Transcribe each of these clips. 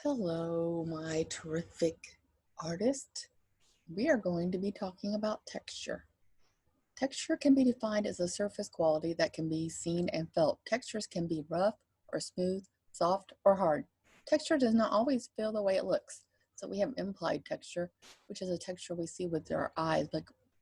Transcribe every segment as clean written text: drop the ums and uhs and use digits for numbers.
Hello, my terrific artist. We are going to be talking about texture. Texture can be defined as a surface quality that can be seen and felt. Textures can be rough or smooth, soft or hard. Texture does not always feel the way it looks. So we have implied texture, which is a texture we see with our eyes,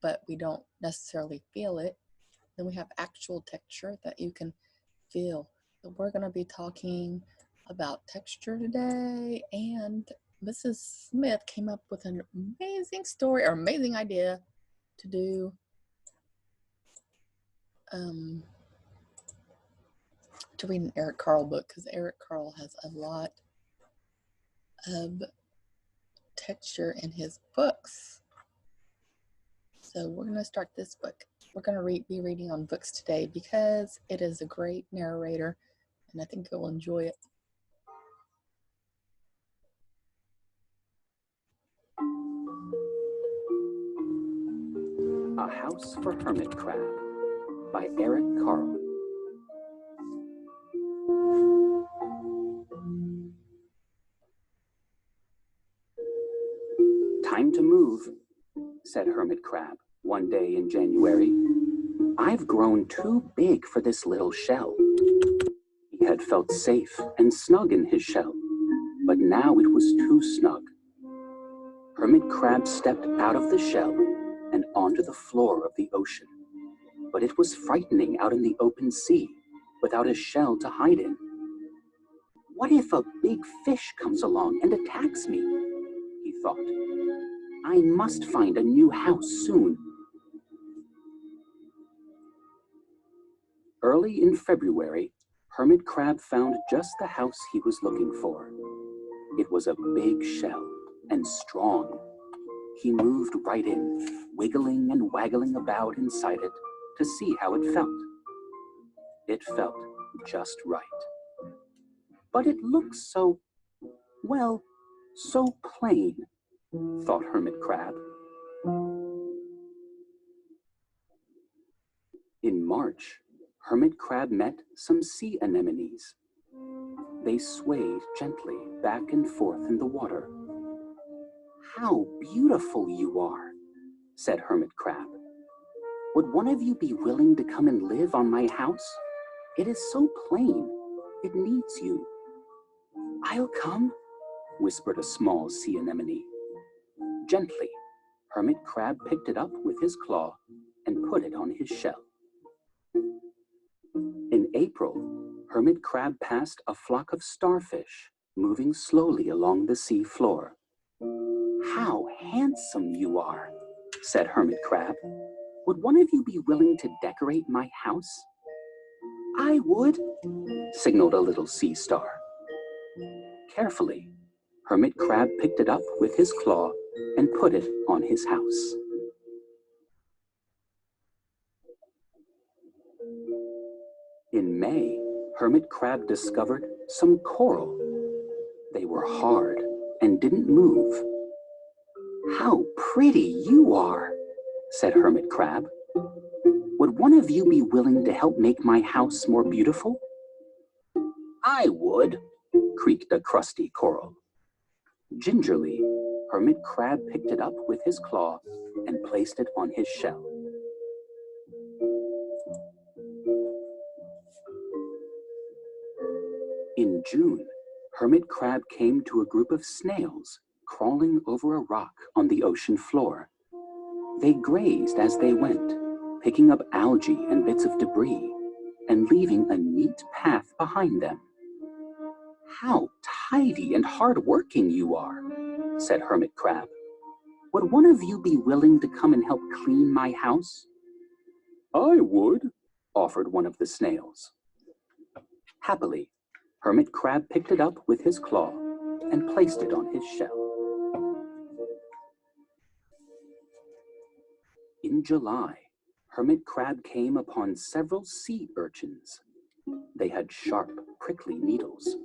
but we don't necessarily feel it. Then we have actual texture that you can feel. So we're going to be talking about texture today, and Mrs. Smith came up with an amazing story or amazing idea to do to read an Eric Carle book, because Eric Carle has a lot of texture in his books. So we're going to start this book. We're going to be reading on books today because it is a great narrator, and I think you'll enjoy it. A House for Hermit Crab by Eric Carle. Time to move, said Hermit Crab one day in January. I've grown too big for this little shell. He had felt safe and snug in his shell, but now it was too snug. Hermit Crab stepped out of the shell and onto the floor of the ocean. But it was frightening out in the open sea without a shell to hide in. What if a big fish comes along and attacks me? He thought. I must find a new house soon. Early in February, Hermit Crab found just the house he was looking for. It was a big shell and strong. He moved right in, wiggling and waggling about inside it to see how it felt. It felt just right. But it looks so, well, so plain, thought Hermit Crab. In March, Hermit Crab met some sea anemones. They swayed gently back and forth in the water. How beautiful you are, said Hermit Crab. Would one of you be willing to come and live on my house? It is so plain. It needs you. I'll come, whispered a small sea anemone. Gently, Hermit Crab picked it up with his claw and put it on his shell. In April, Hermit Crab passed a flock of starfish moving slowly along the sea floor. How handsome you are, said Hermit Crab. Would one of you be willing to decorate my house? I would, signaled a little sea star. Carefully, Hermit Crab picked it up with his claw and put it on his house. In May, Hermit Crab discovered some coral. They were hard and didn't move. How pretty you are, said Hermit Crab. Would one of you be willing to help make my house more beautiful? I would, creaked a crusty coral. Gingerly, Hermit Crab picked it up with his claw and placed it on his shell. In June, Hermit Crab came to a group of snails crawling over a rock on the ocean floor. They grazed as they went, picking up algae and bits of debris, and leaving a neat path behind them. How tidy and hard-working you are, said Hermit Crab. Would one of you be willing to come and help clean my house? I would, offered one of the snails. Happily, Hermit Crab picked it up with his claw and placed it on his shell. In July, Hermit Crab came upon several sea urchins. They had sharp, prickly needles.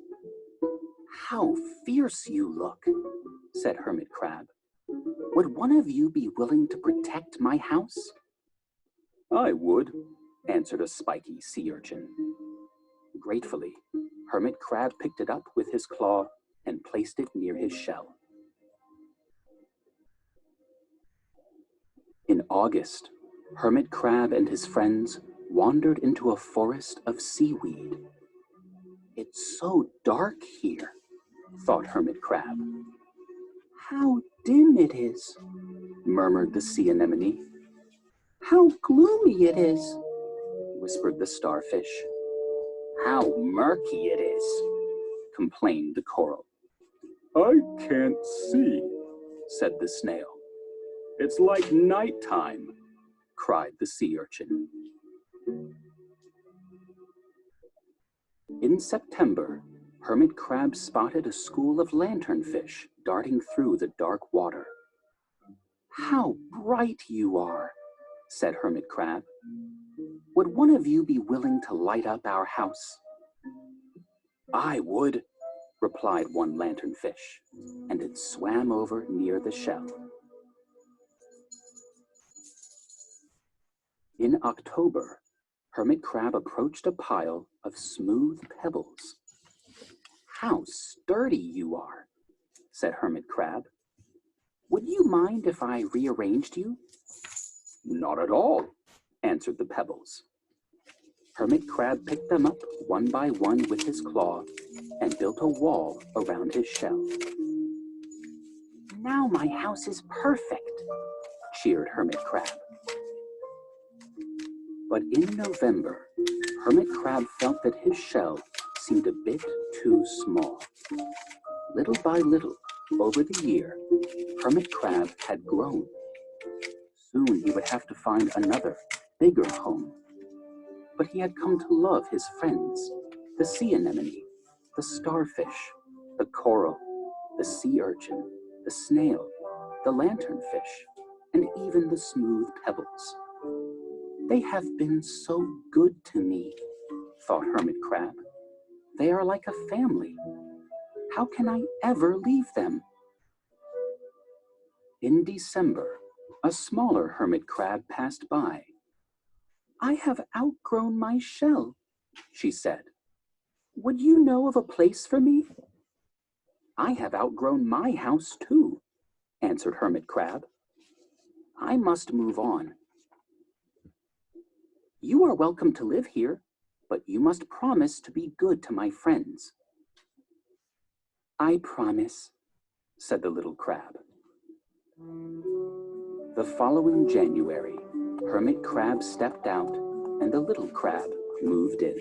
How fierce you look, said Hermit Crab. Would one of you be willing to protect my house? I would, answered a spiky sea urchin. Gratefully, Hermit Crab picked it up with his claw and placed it near his shell. In August, Hermit Crab and his friends wandered into a forest of seaweed. "It's so dark here," thought Hermit Crab. "How dim it is," murmured the sea anemone. "How gloomy it is," whispered the starfish. "How murky it is," complained the coral. "I can't see," said the snail. "It's like nighttime," cried the sea urchin. In September, Hermit Crab spotted a school of lanternfish darting through the dark water. "How bright you are," said Hermit Crab. "Would one of you be willing to light up our house?" "I would," replied one lanternfish, and it swam over near the shell. In October, Hermit Crab approached a pile of smooth pebbles. "How sturdy you are," said Hermit Crab. "Would you mind if I rearranged you?" "Not at all," answered the pebbles. Hermit Crab picked them up one by one with his claw and built a wall around his shell. "Now my house is perfect," cheered Hermit Crab. But in November, Hermit Crab felt that his shell seemed a bit too small. Little by little, over the year, Hermit Crab had grown. Soon he would have to find another, bigger home. But he had come to love his friends, the sea anemone, the starfish, the coral, the sea urchin, the snail, the lanternfish, and even the smooth pebbles. "They have been so good to me," thought Hermit Crab. "They are like a family. How can I ever leave them?" In December, a smaller hermit crab passed by. "I have outgrown my shell," she said. "Would you know of a place for me?" "I have outgrown my house too," answered Hermit Crab. "I must move on." "You are welcome to live here, but you must promise to be good to my friends." "I promise," said the little crab. The following January, Hermit Crab stepped out and the little crab moved in.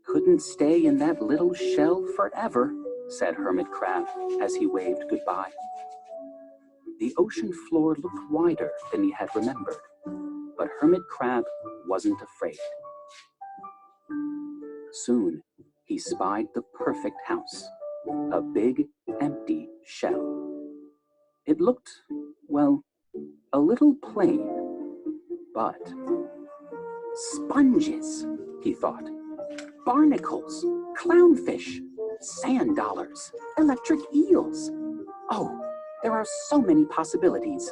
"Couldn't stay in that little shell forever," said Hermit Crab as he waved goodbye. The ocean floor looked wider than he had remembered, but Hermit Crab wasn't afraid. Soon, he spied the perfect house, a big, empty shell. It looked, well, a little plain, but sponges, he thought, barnacles, clownfish, sand dollars, electric eels. Oh, there are so many possibilities.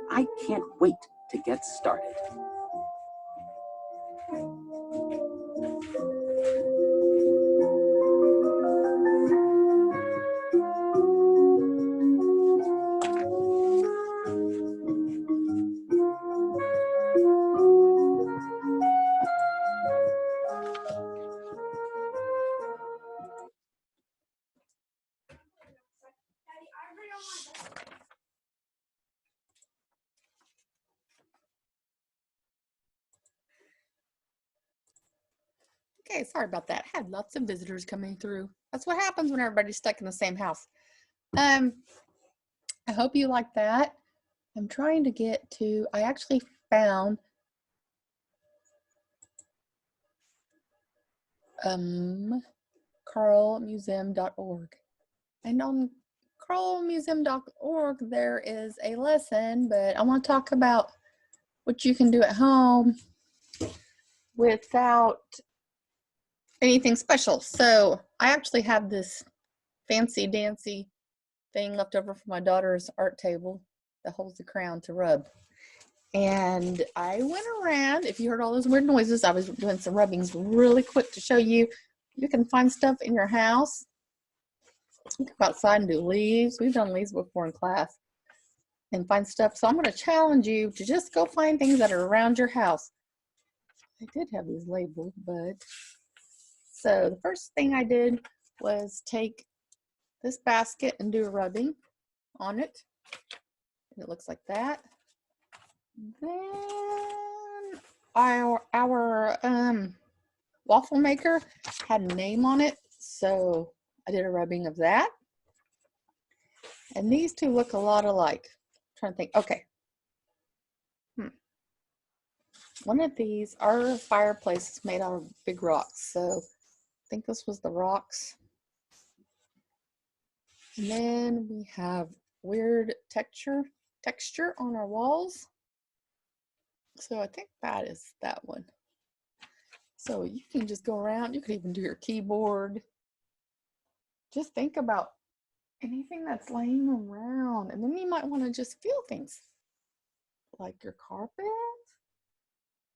I can't wait to get started. Okay, sorry about that. Had lots of visitors coming through. That's what happens when everybody's stuck in the same house. I hope you like that. I'm trying to get to, I actually found carlemuseum.org. And on carlemuseum.org there is a lesson, but I want to talk about what you can do at home without anything special. So I actually have this fancy dancy thing left over from my daughter's art table that holds the crown to rub. And I went around, if you heard all those weird noises, I was doing some rubbings really quick to show you. You can find stuff in your house You can go outside and do leaves. We've done leaves before in class and find stuff. So I'm going to challenge you to just go find things that are around your house. I did have these labeled, but so the first thing I did was take this basket and do a rubbing on it. It looks like that. Then our waffle maker had a name on it, so I did a rubbing of that. And these two look a lot alike. I'm trying to think. Okay. One of these, our fireplace is made out of big rocks, so I think this was the rocks. And then we have weird texture on our walls. So I think that is that one. So you can just go around, you could even do your keyboard. Just think about anything that's laying around. And then you might want to just feel things like your carpet,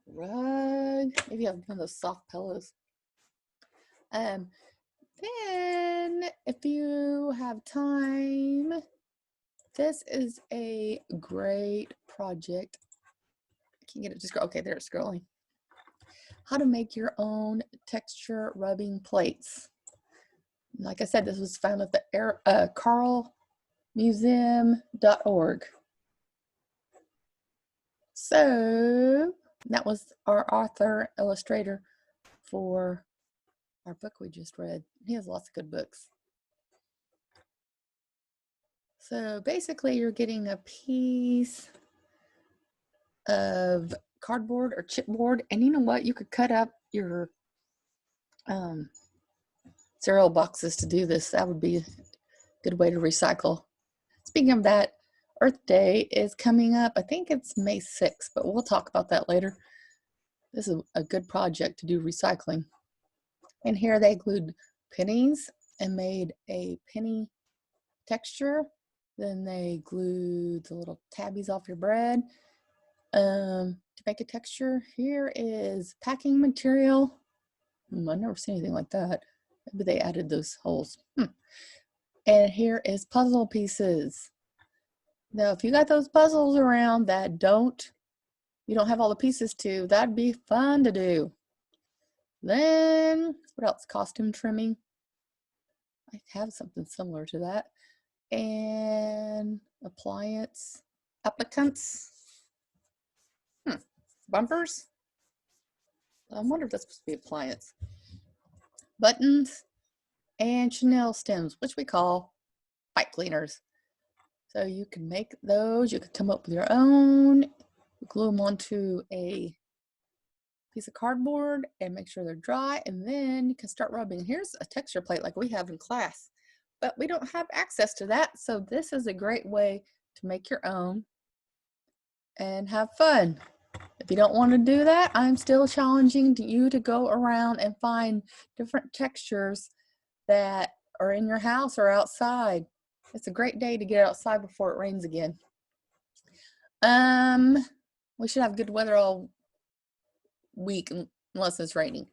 rug, maybe you have one of those soft pillows. Then if you have time, this is a great project. I can't get it to scroll. Okay, there it's scrolling. How to make your own texture rubbing plates. Like I said, this was found at the carlemuseum.org. So that was our author illustrator for our book we just read. He has lots of good books. So basically you're getting a piece of cardboard or chipboard, and you know what, you could cut up your cereal boxes to do this. That would be a good way to recycle. Speaking of that, Earth Day is coming up. I think it's May 6th, but we'll talk about that later. This is a good project to do recycling. And here they glued pennies and made a penny texture. Then they glued the little tabbies off your bread to make a texture. Here is packing material. I've never seen anything like that. Maybe they added those holes. And here is puzzle pieces. Now, if you got those puzzles around that you don't have all the pieces to, that'd be fun to do. Then, what else? Costume trimming. I have something similar to that. And applicants. Bumpers. I wonder if that's supposed to be appliance. Buttons and Chanel stems, which we call pipe cleaners. So you can make those. You could come up with your own, glue them onto a piece of cardboard and make sure they're dry, and then you can start rubbing. Here's a texture plate like we have in class, but we don't have access to that, so this is a great way to make your own and have fun. If you don't want to do that, I'm still challenging you to go around and find different textures that are in your house or outside. It's a great day to get outside before it rains again. We should have good weather all week unless it's raining.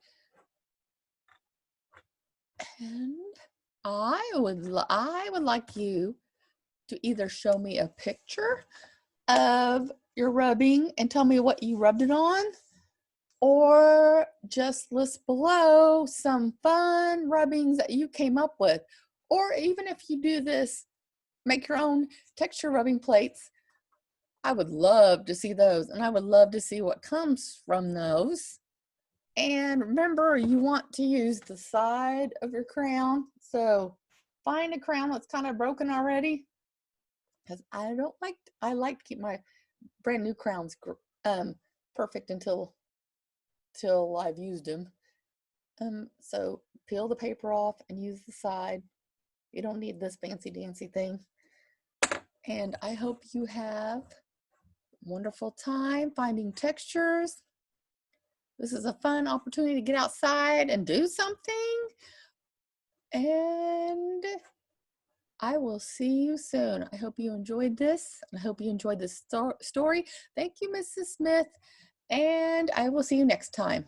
And I would like you to either show me a picture of your rubbing and tell me what you rubbed it on, or just list below some fun rubbings that you came up with. Or even if you do this, make your own texture rubbing plates, I would love to see those, and I would love to see what comes from those. And remember, you want to use the side of your crown, so find a crown that's kind of broken already, because I like to keep my brand new crowns perfect until I've used them. So peel the paper off and use the side. You don't need this fancy dancy thing. And I hope you have a wonderful time finding textures. This is a fun opportunity to get outside and do something. And I will see you soon. I hope you enjoyed this. I hope you enjoyed this story. Thank you, Mrs. Smith. And I will see you next time.